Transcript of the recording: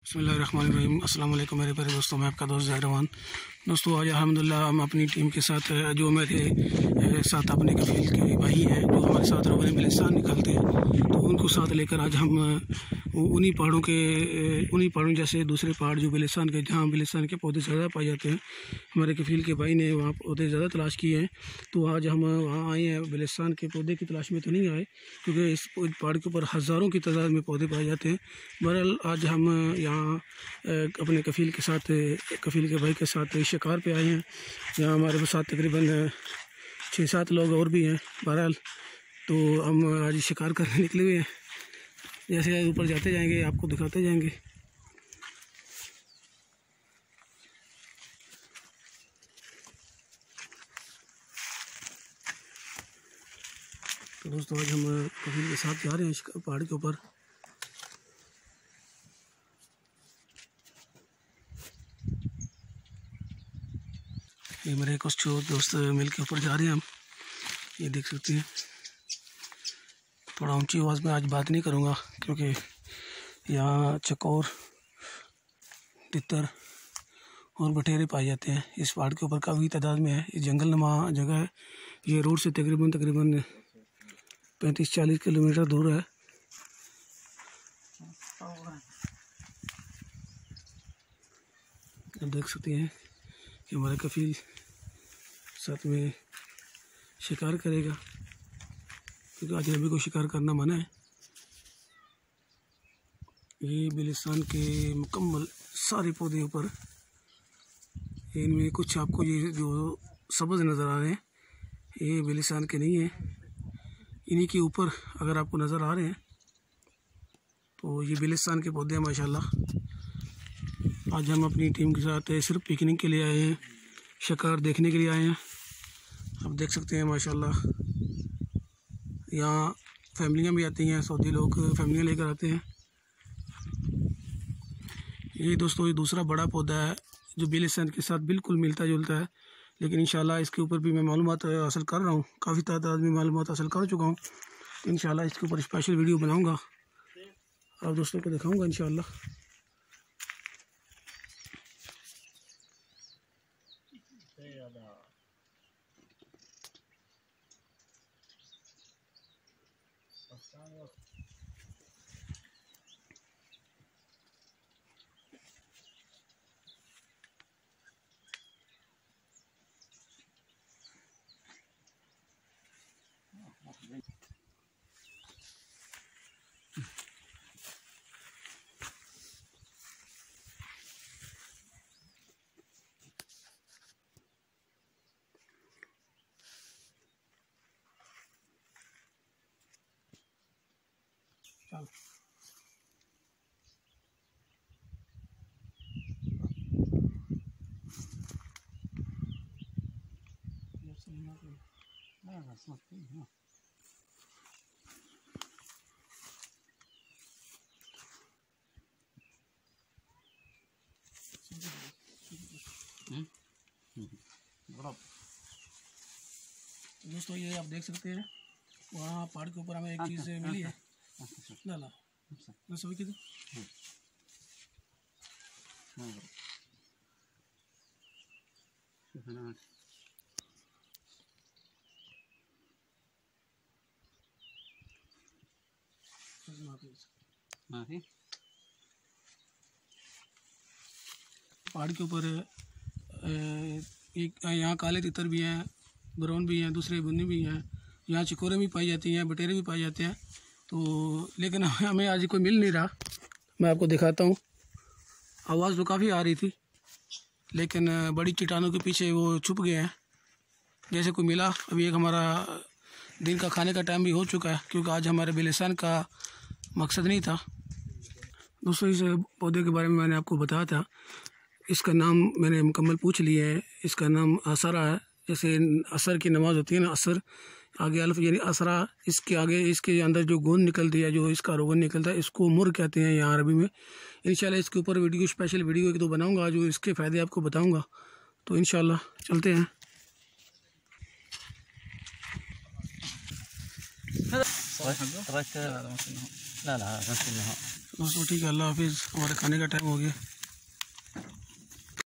बिस्मिल्लाहिर्रहमानिर्रहीम। अस्सलाम वालेकुम मेरे प्यारे दोस्तों, मैं आपका दोस्त ज़हरवान। दोस्तों आज अल्हम्दुलिल्लाह हम अपनी टीम के साथ जो मेरे साथ अपने कफील के भाई हैं जो हमारे साथ रोज़ाना बलूचिस्तान निकलते हैं, तो उनको साथ लेकर आज हम उन्हीं पहाड़ों जैसे दूसरे पहाड़ जो बलूचिस्तान के, जहाँ बलूचिस्तान के पौधे ज़्यादा पाए जाते हैं, हमारे कफील के भाई ने वहाँ पौधे ज़्यादा तलाश किए हैं। तो आज हम वहाँ आए हैं। बलूचिस्तान के पौधे की तलाश में तो नहीं आए, क्योंकि इस पहाड़ के ऊपर हज़ारों की तादाद में पौधे पाए जाते हैं। बहरहाल आज हम यहाँ अपने कफील के भाई के साथ शिकार पे आए हैं। यहाँ हमारे साथ तकरीबन 6-7 लोग और भी हैं। बहरहाल तो हम आज शिकार करने निकले हुए हैं। जैसे ऊपर जाते जाएंगे आपको दिखाते जाएंगे। तो दोस्तों आज हम कफील के साथ जा रहे हैं पहाड़ के ऊपर। ये मेरे कुछ दोस्त मिल के ऊपर जा रहे हैं। हम ये देख सकते हैं। थोड़ा ऊंची आवाज़ में आज बात नहीं करूँगा, क्योंकि यहाँ चकोर, तितर और बटेरे पाए जाते हैं। इस पहाड़ के ऊपर काफ़ी तादाद में है। ये जंगलनुमा जगह है। ये रोड से तकरीबन 35-40 किलोमीटर दूर है। आप देख सकते हैं कि हमारा कफील साथ में शिकार करेगा, क्योंकि अजनबी को शिकार करना मना है। ये बलूचिस्तान के मुकम्मल सारे पौधे ऊपर, इनमें कुछ आपको ये जो सब्ज़ नज़र आ रहे हैं ये बलूचिस्तान के नहीं हैं। इन्हीं के ऊपर अगर आपको नज़र आ रहे हैं तो ये बलूचिस्तान के पौधे हैं माशाल्लाह। आज हम अपनी टीम के साथ सिर्फ पिकनिक के लिए आए हैं, शिकार देखने के लिए आए हैं। आप देख सकते हैं माशाल्लाह। यहाँ फैमिलियाँ भी आती हैं, सऊदी लोग फैमिलियाँ लेकर आते हैं। ये दोस्तों ये दूसरा बड़ा पौधा है जो बलूचिस्तान के साथ बिल्कुल मिलता जुलता है, लेकिन इंशाल्लाह इसके ऊपर भी मैं मालूमात हासिल कर रहा हूँ। काफ़ी तादाद में मालूमात हासिल कर चुका हूँ। इंशाल्लाह इसके ऊपर स्पेशल वीडियो बनाऊँगा, आप दोस्तों को दिखाऊँगा इंशाल्लाह। चल दोस्तों ये आप देख सकते हैं, वहाँ पहाड़ के ऊपर हमें एक चीज़ मिली है। लाला मैं सभी की पहाड़ के ऊपर यहाँ काले तितर भी हैं, ब्राउन भी हैं, दूसरे बुन्नी भी हैं। यहाँ चिकोरे भी पाई जाती हैं, बटेरे भी पाए जाते हैं। तो लेकिन हमें आज कोई मिल नहीं रहा। मैं आपको दिखाता हूँ। आवाज़ तो काफ़ी आ रही थी, लेकिन बड़ी चट्टानों के पीछे वो छुप गए हैं। जैसे कोई मिला। अभी एक हमारा दिन का खाने का टाइम भी हो चुका है, क्योंकि आज हमारे बलूचिस्तान का मकसद नहीं था। दोस्तों इस पौधे के बारे में मैंने आपको बताया था। इसका नाम मैंने मुकम्मल पूछ लिया है। इसका नाम असरा है। जैसे असर की नमाज़ होती है ना, असर आगे अल्फ यानी असरा, इसके आगे इसके अंदर जो गोंद निकलती है, जो इसका रोगन निकलता है, इसको मुर कहते हैं यहाँ अरबी में। इंशाल्लाह इसके ऊपर स्पेशल वीडियो एक दो बनाऊँगा, जो इसके फ़ायदे आपको बताऊँगा। तो इंशाल्लाह चलते हैं। दोस्तों ठीक है, अल्लाह हाफिज़। हमारे खाने का टाइम हो गया।